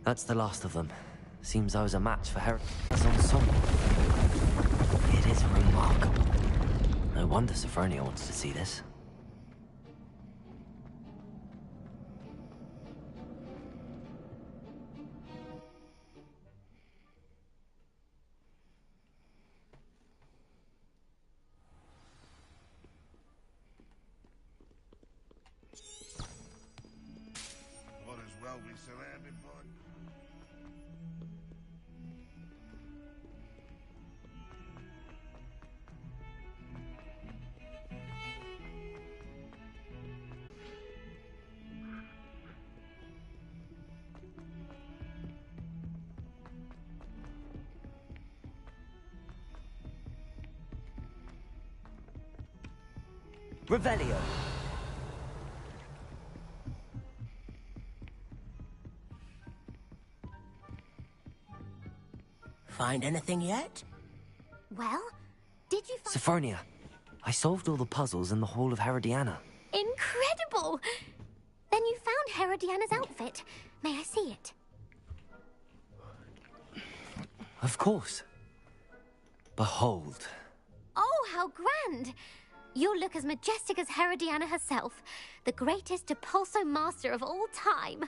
That's the last of them. Seems I was a match for Heracles' ensemble. It is remarkable. No wonder Sophronia wants to see this. What is well we surrounded by? Revelio. Find anything yet? Well, did you find... Sophronia, I solved all the puzzles in the Hall of Herodiana. Incredible! Then you found Herodiana's outfit. May I see it? Of course. Behold. Oh, how grand! You'll look as majestic as Herodiana herself, the greatest Depulso master of all time.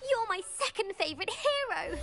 You're my second favorite hero!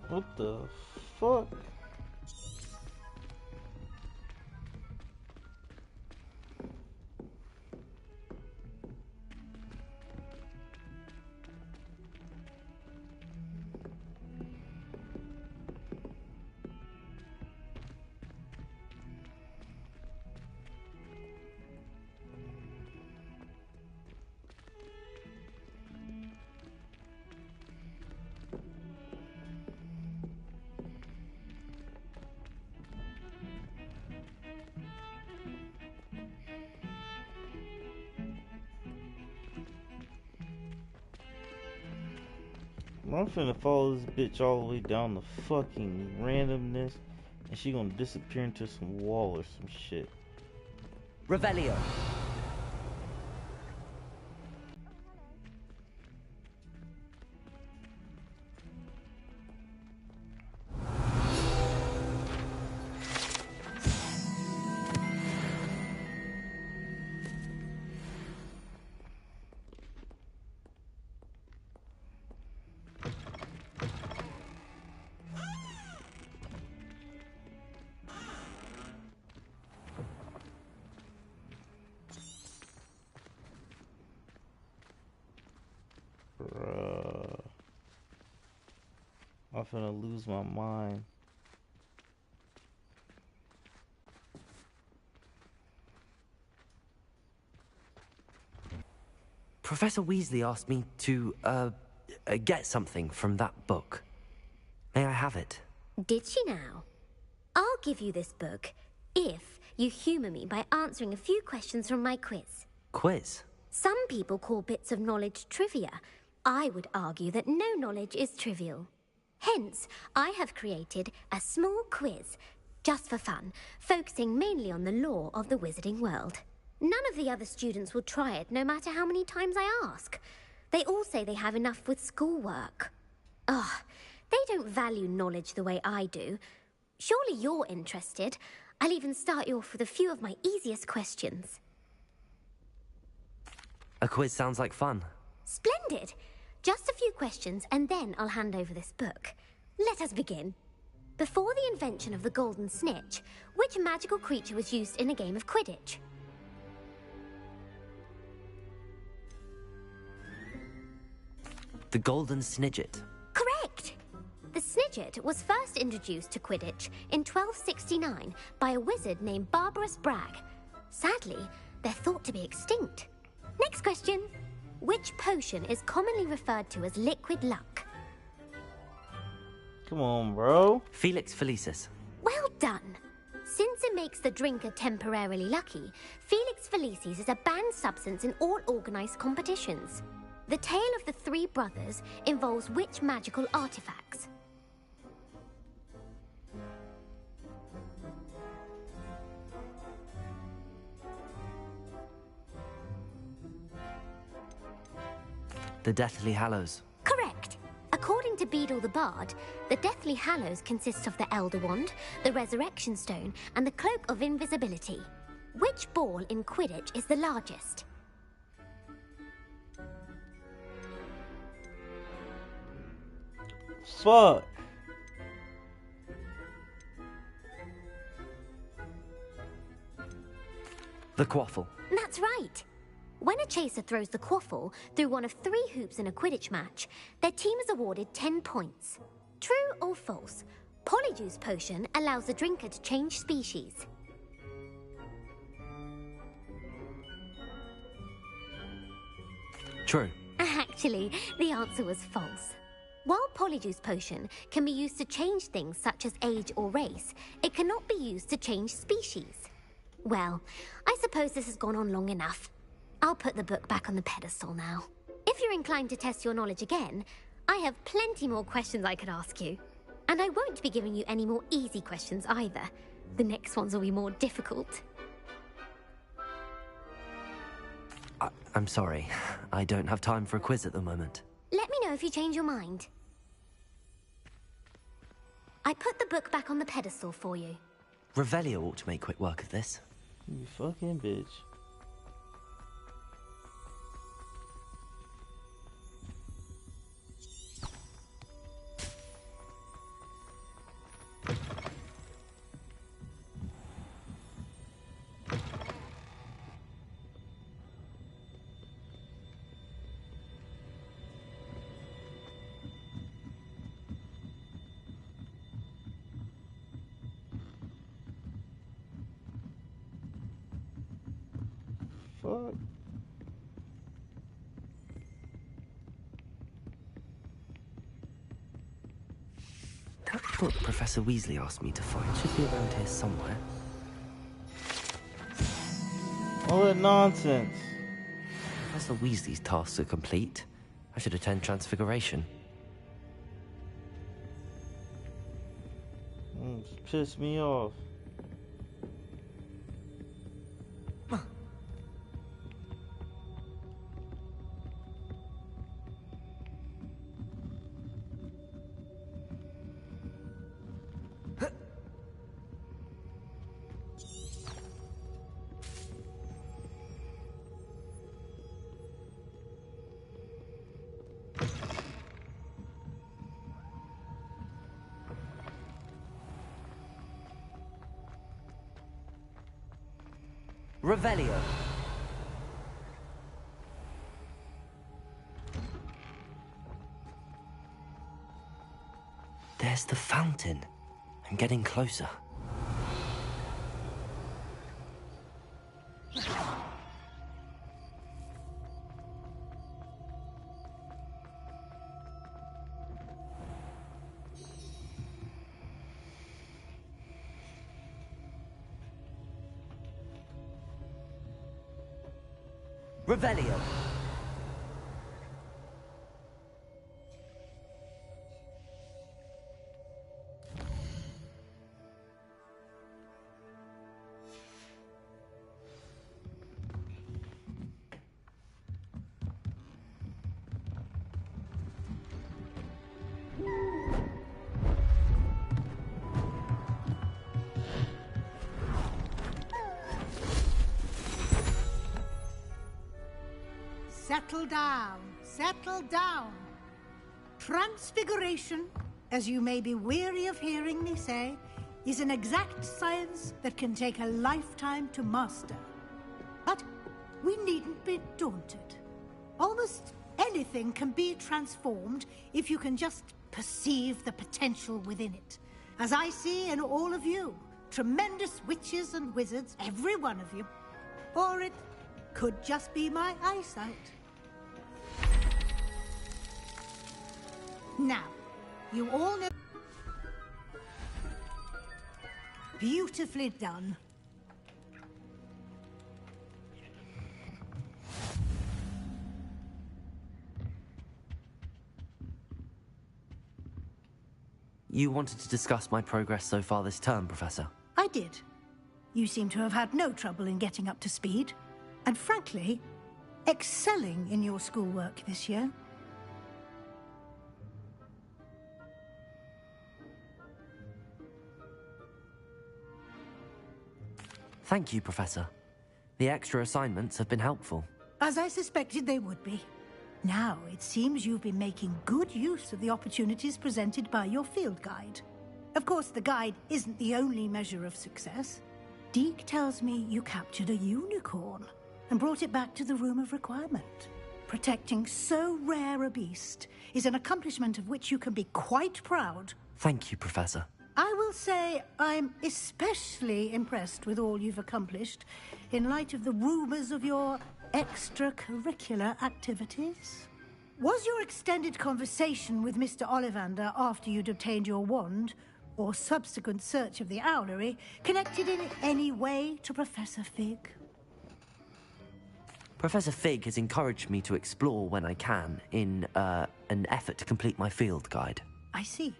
What the fuck? I'm finna follow this bitch all the way down the fucking randomness, and she gonna disappear into some wall or some shit. Revelio. Bruh. I'm finna lose my mind. Professor Weasley asked me to, get something from that book. May I have it? Did she now? I'll give you this book if you humour me by answering a few questions from my quiz. Quiz? Some people call bits of knowledge trivia. I would argue that no knowledge is trivial. Hence, I have created a small quiz, just for fun, focusing mainly on the lore of the wizarding world. None of the other students will try it, no matter how many times I ask. They all say they have enough with schoolwork. Ugh, they don't value knowledge the way I do. Surely you're interested. I'll even start you off with a few of my easiest questions. A quiz sounds like fun. Splendid! Just a few questions, and then I'll hand over this book. Let us begin. Before the invention of the golden snitch, which magical creature was used in a game of Quidditch? The Golden Snidget. Correct! The Snidget was first introduced to Quidditch in 1269 by a wizard named Barbarous Bragg. Sadly, they're thought to be extinct. Next question. Which potion is commonly referred to as liquid luck? Come on, bro. Felix Felicis. Well done. Since it makes the drinker temporarily lucky, Felix Felicis is a banned substance in all organised competitions. The tale of the three brothers involves which magical artifacts? The Deathly Hallows. Correct. According to Beedle the Bard, the Deathly Hallows consists of the Elder Wand, the Resurrection Stone, and the Cloak of Invisibility. Which ball in Quidditch is the largest? Fuck. The Quaffle. That's right. When a chaser throws the quaffle through one of 3 hoops in a Quidditch match, their team is awarded 10 points. True or false? Polyjuice Potion allows the drinker to change species. True. Actually, the answer was false. While Polyjuice Potion can be used to change things such as age or race, it cannot be used to change species. Well, I suppose this has gone on long enough. I'll put the book back on the pedestal now. If you're inclined to test your knowledge again, I have plenty more questions I could ask you. And I won't be giving you any more easy questions either. The next ones will be more difficult. I'm sorry. I don't have time for a quiz at the moment. Let me know if you change your mind. I put the book back on the pedestal for you. Revelio ought to make quick work of this. You fucking bitch. Fuck. That book Professor Weasley asked me to find should be around here somewhere. All that nonsense. Professor Weasley's tasks are complete. I should attend Transfiguration. Just piss me off. Revelio. There's the fountain. I'm getting closer. Revelio. Settle down, settle down. Transfiguration, as you may be weary of hearing me say, is an exact science that can take a lifetime to master. But we needn't be daunted. Almost anything can be transformed if you can just perceive the potential within it. As I see in all of you, tremendous witches and wizards, every one of you. Or it could just be my eyesight. Now, you all know... Beautifully done. You wanted to discuss my progress so far this term, Professor? I did. You seem to have had no trouble in getting up to speed. And frankly, excelling in your schoolwork this year. Thank you, Professor. The extra assignments have been helpful. As I suspected they would be. Now, it seems you've been making good use of the opportunities presented by your field guide. Of course, the guide isn't the only measure of success. Deke tells me you captured a unicorn and brought it back to the Room of Requirement. Protecting so rare a beast is an accomplishment of which you can be quite proud. Thank you, Professor. I will say I'm especially impressed with all you've accomplished in light of the rumors of your extracurricular activities. Was your extended conversation with Mr. Ollivander after you'd obtained your wand, or subsequent search of the owlery, connected in any way to Professor Fig? Professor Fig has encouraged me to explore when I can in an effort to complete my field guide. I see.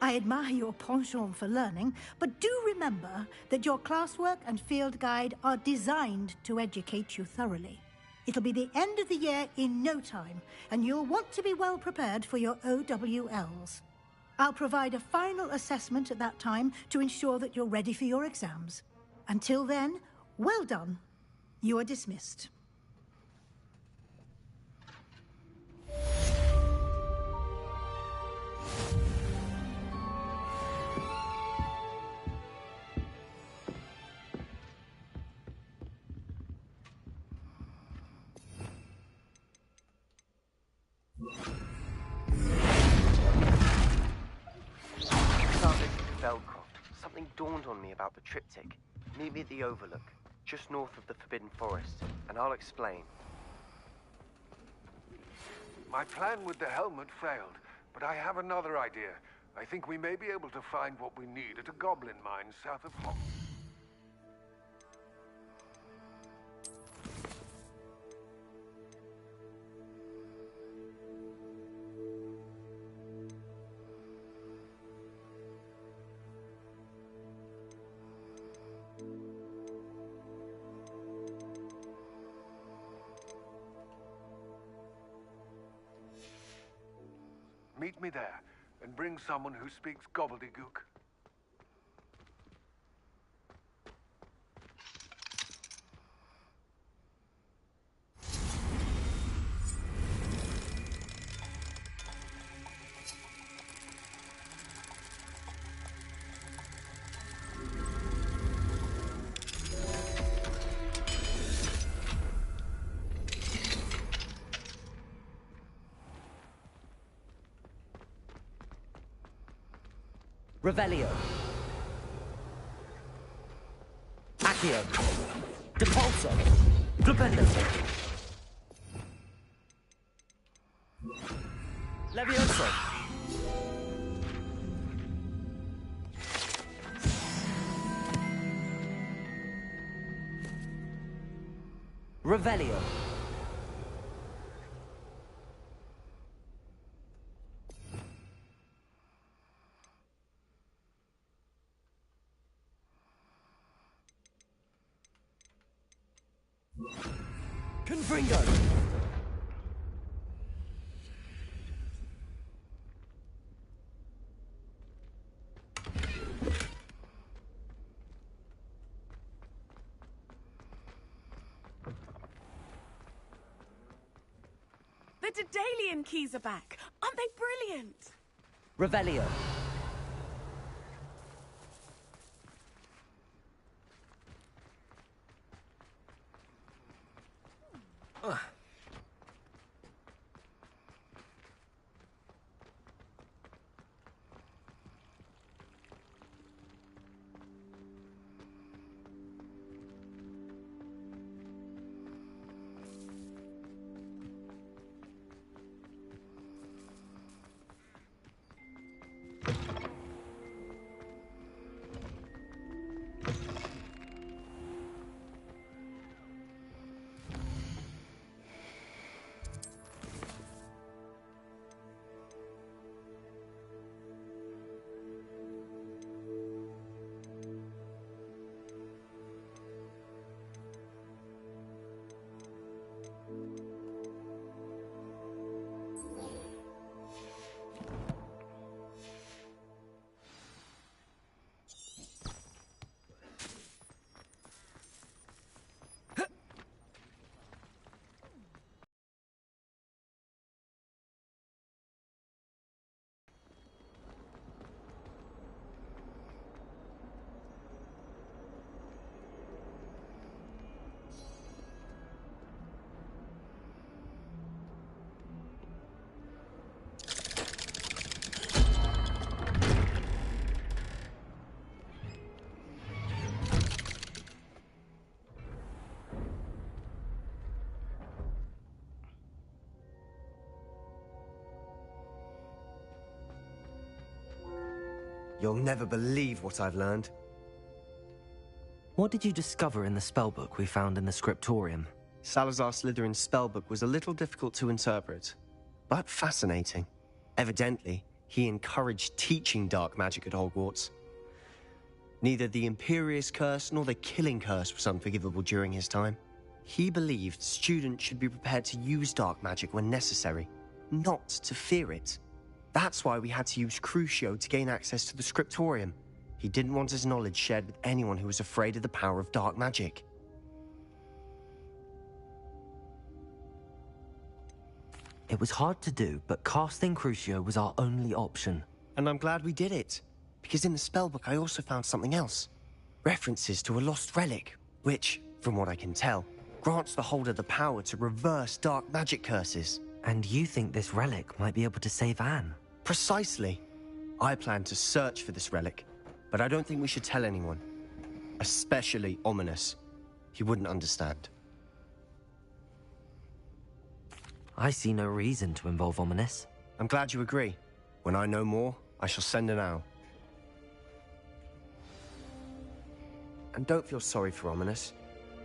I admire your penchant for learning, but do remember that your classwork and field guide are designed to educate you thoroughly. It'll be the end of the year in no time, and you'll want to be well prepared for your OWLs. I'll provide a final assessment at that time to ensure that you're ready for your exams. Until then, well done. You are dismissed. Something dawned on me about the triptych. Meet me at the Overlook, just north of the Forbidden Forest, and I'll explain. My plan with the helmet failed, but I have another idea. I think we may be able to find what we need at a goblin mine south of Hogwarts. Meet me there, and bring someone who speaks gobbledygook. Revelio. Accio. Depulso. Flipendo. Levioso. Revelio. Confringo! The Daedalian keys are back. Aren't they brilliant? Revelio. You'll never believe what I've learned. What did you discover in the spellbook we found in the scriptorium? Salazar Slytherin's spellbook was a little difficult to interpret, but fascinating. Evidently, he encouraged teaching dark magic at Hogwarts. Neither the Imperious Curse nor the Killing Curse was unforgivable during his time. He believed students should be prepared to use dark magic when necessary, not to fear it. That's why we had to use Crucio to gain access to the scriptorium. He didn't want his knowledge shared with anyone who was afraid of the power of dark magic. It was hard to do, but casting Crucio was our only option. And I'm glad we did it, because in the spellbook I also found something else. References to a lost relic, which, from what I can tell, grants the holder the power to reverse dark magic curses. And you think this relic might be able to save Anne? Precisely. I plan to search for this relic, but I don't think we should tell anyone. Especially Ominous. He wouldn't understand. I see no reason to involve Ominous. I'm glad you agree. When I know more, I shall send an owl. And don't feel sorry for Ominous.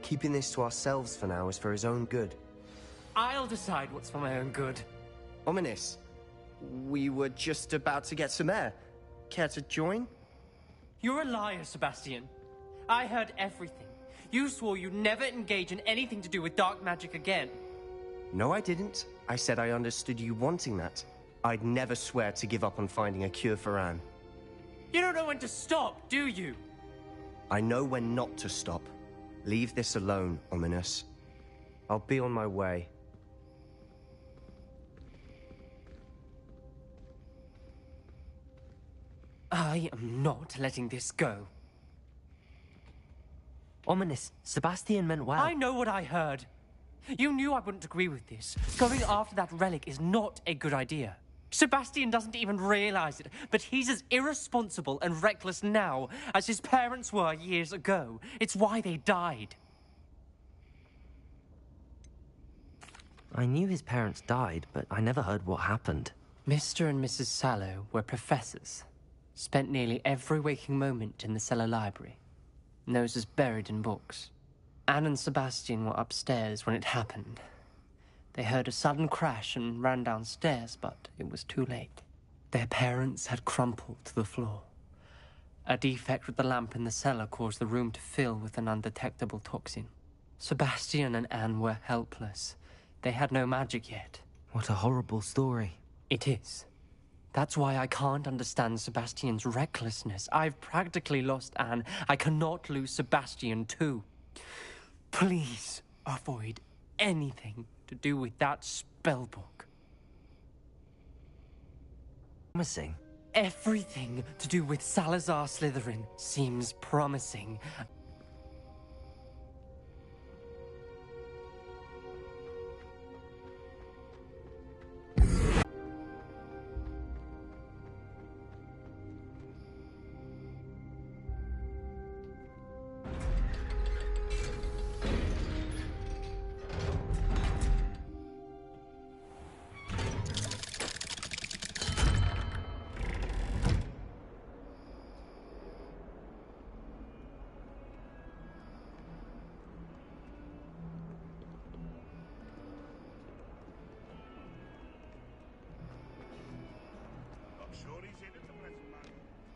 Keeping this to ourselves for now is for his own good. I'll decide what's for my own good. Ominous, we were just about to get some air. Care to join? You're a liar, Sebastian. I heard everything. You swore you'd never engage in anything to do with dark magic again. No, I didn't. I said I understood you wanting that. I'd never swear to give up on finding a cure for Anne. You don't know when to stop, do you? I know when not to stop. Leave this alone, Ominous. I'll be on my way. I am not letting this go. Ominous, Sebastian meant well. I know what I heard. You knew I wouldn't agree with this. Going after that relic is not a good idea. Sebastian doesn't even realize it, but he's as irresponsible and reckless now as his parents were years ago. It's why they died. I knew his parents died, but I never heard what happened. Mr. and Mrs. Sallow were professors. Spent nearly every waking moment in the cellar library. Noses buried in books. Anne and Sebastian were upstairs when it happened. They heard a sudden crash and ran downstairs, but it was too late. Their parents had crumpled to the floor. A defect with the lamp in the cellar caused the room to fill with an undetectable toxin. Sebastian and Anne were helpless. They had no magic yet. What a horrible story. It is. That's why I can't understand Sebastian's recklessness. I've practically lost Anne. I cannot lose Sebastian too. Please avoid anything to do with that spellbook. Promising. Everything to do with Salazar Slytherin seems promising.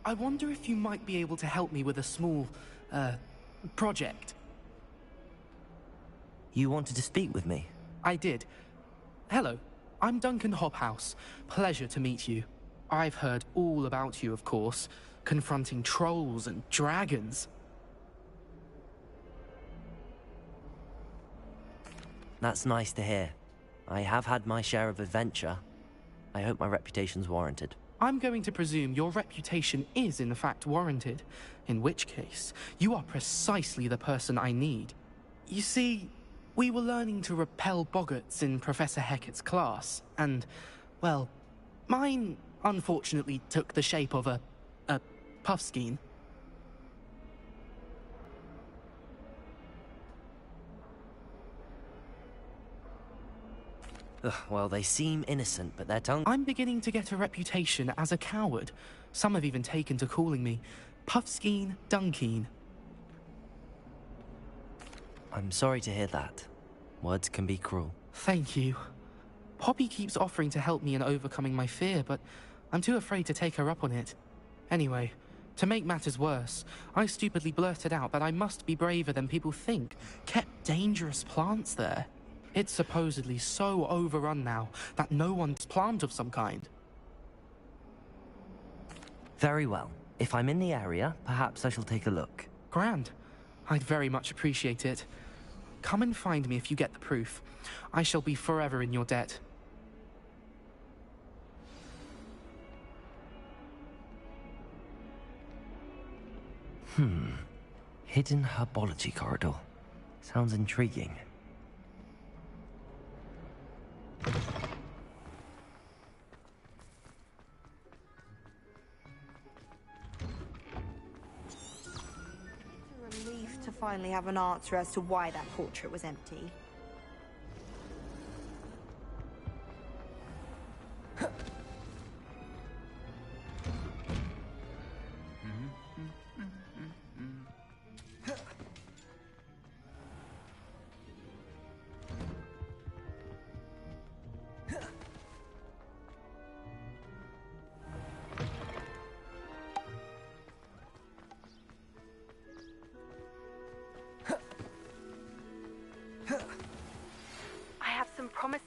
I wonder if you might be able to help me with a small, project. You wanted to speak with me? I did. Hello, I'm Duncan Hobhouse. Pleasure to meet you. I've heard all about you, of course, confronting trolls and dragons. That's nice to hear. I have had my share of adventure. I hope my reputation's warranted. I'm going to presume your reputation is in fact warranted, in which case, you are precisely the person I need. You see, we were learning to repel boggarts in Professor Hecat's class, and, well, mine unfortunately took the shape of a puffskein. Ugh, well, they seem innocent, but their tongue... I'm beginning to get a reputation as a coward. Some have even taken to calling me Puffskein Dunkeen. I'm sorry to hear that. Words can be cruel. Thank you. Poppy keeps offering to help me in overcoming my fear, but I'm too afraid to take her up on it. Anyway, to make matters worse, I stupidly blurted out that I must be braver than people think, kept dangerous plants there. It's supposedly so overrun now that no one's plant of some kind. Very well. If I'm in the area, perhaps I shall take a look. Grand. I'd very much appreciate it. Come and find me if you get the proof. I shall be forever in your debt. Hidden herbology corridor. Sounds intriguing. It's a relief to finally have an answer as to why that portrait was empty.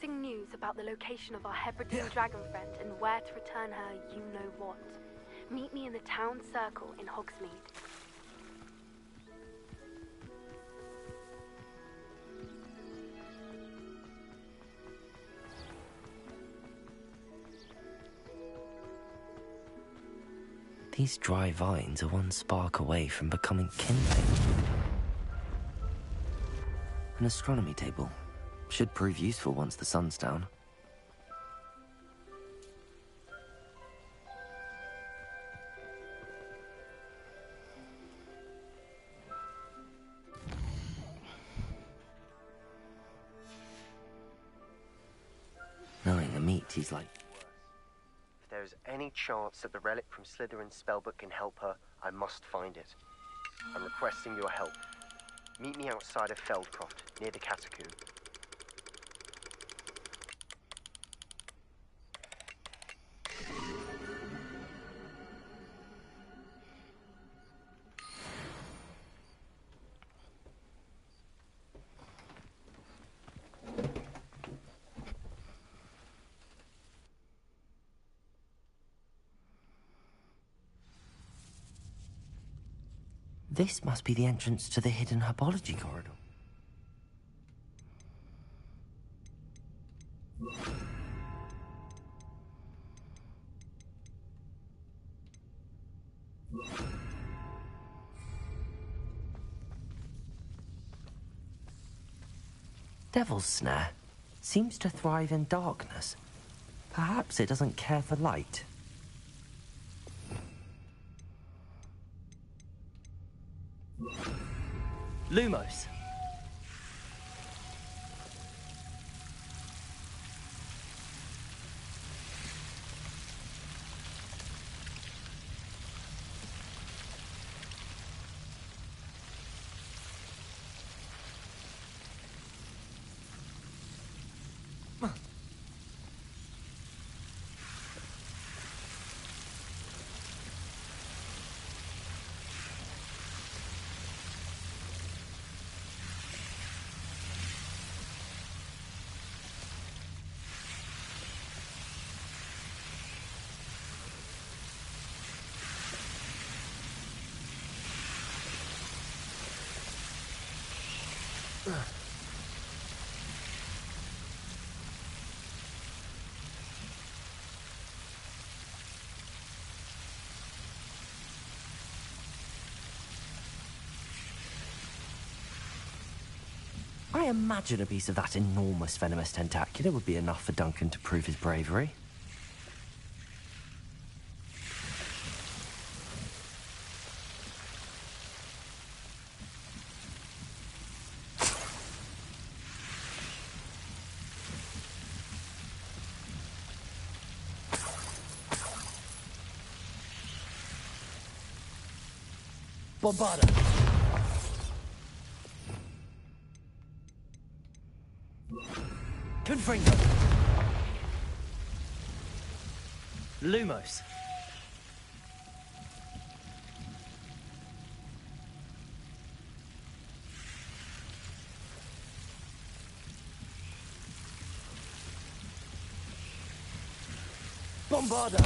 pressing news about the location of our Hebridean dragon friend and where to return her you-know-what. Meet me in the town circle in Hogsmeade. These dry vines are one spark away from becoming kindling. An astronomy table. Should prove useful once the sun's down. Knowing the meat, he's like... If there is any chance that the relic from Slytherin's spellbook can help her, I must find it. I'm requesting your help. Meet me outside of Feldcroft, near the catacomb. This must be the entrance to the hidden herbology corridor. Devil's Snare seems to thrive in darkness. Perhaps it doesn't care for light. Lumos. I imagine a piece of that enormous venomous tentacular would be enough for Duncan to prove his bravery. Bombarda! Confringo! Lumos! Bombarda!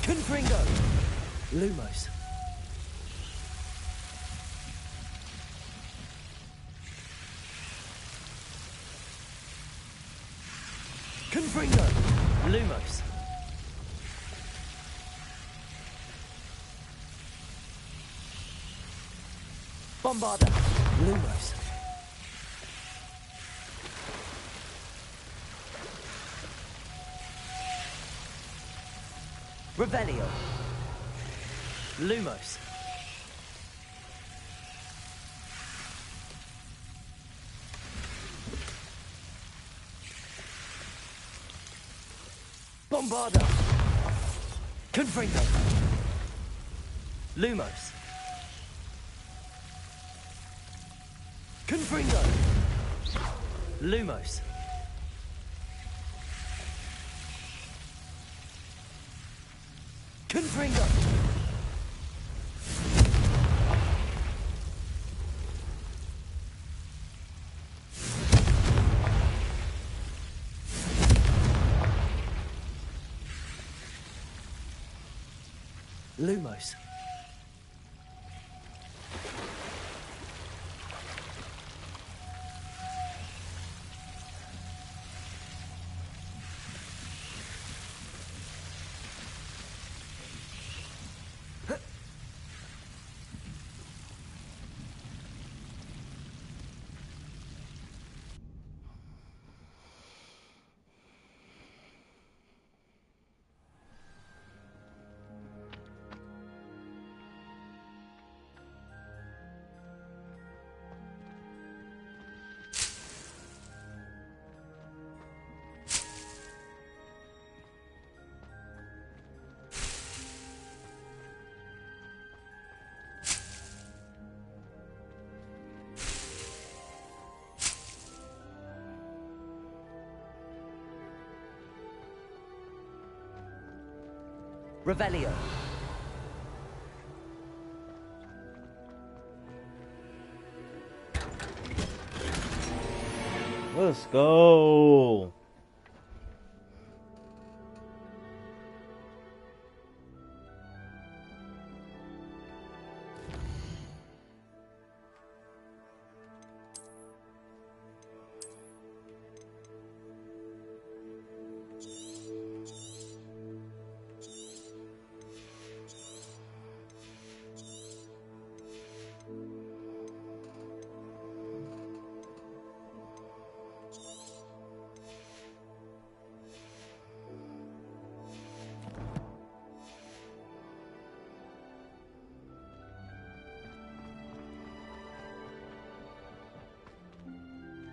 Confringo! Lumos! Confringo! Lumos! Bombarda! Lumos! Revelio! Lumos! Bombarda! Confringo! Lumos! Confringo! Lumos! Confringo! Lumos. Revelio. Let's go.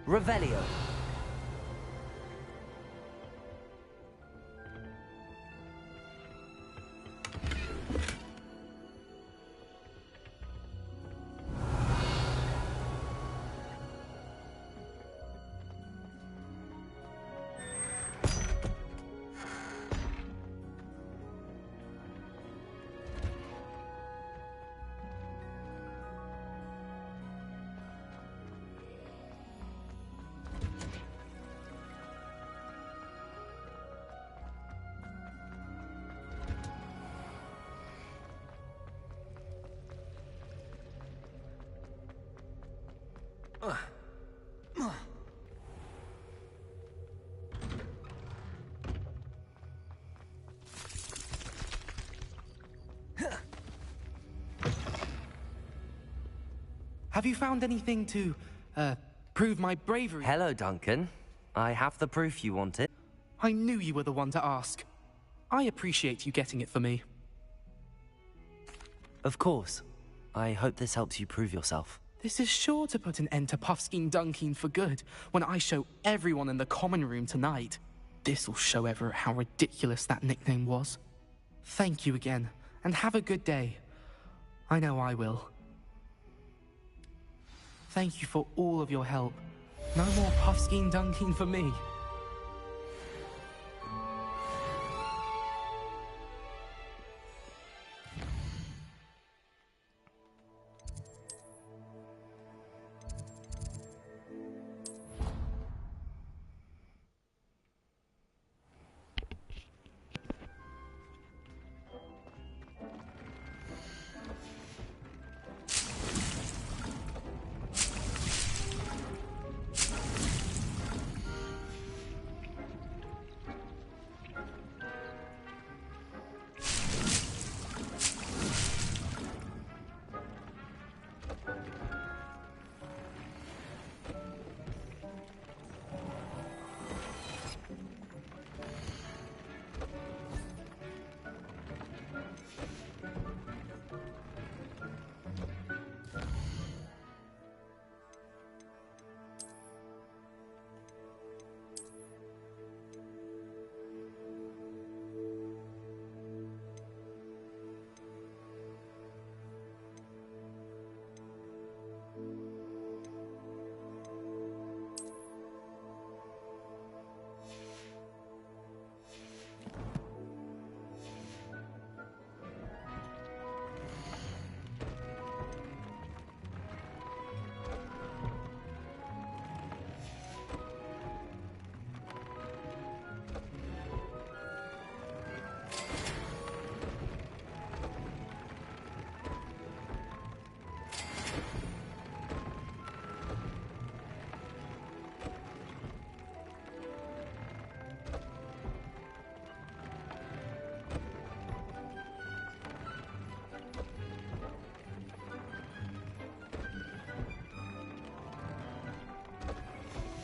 Revelio. Have you found anything to, prove my bravery? Hello, Duncan. I have the proof you wanted. I knew you were the one to ask. I appreciate you getting it for me. Of course. I hope this helps you prove yourself. This is sure to put an end to Puffskein Dunkeen for good when I show everyone in the common room tonight. This'll show Everett how ridiculous that nickname was. Thank you again, and have a good day. I know I will. Thank you for all of your help. No more Puffskein Dunkeen for me.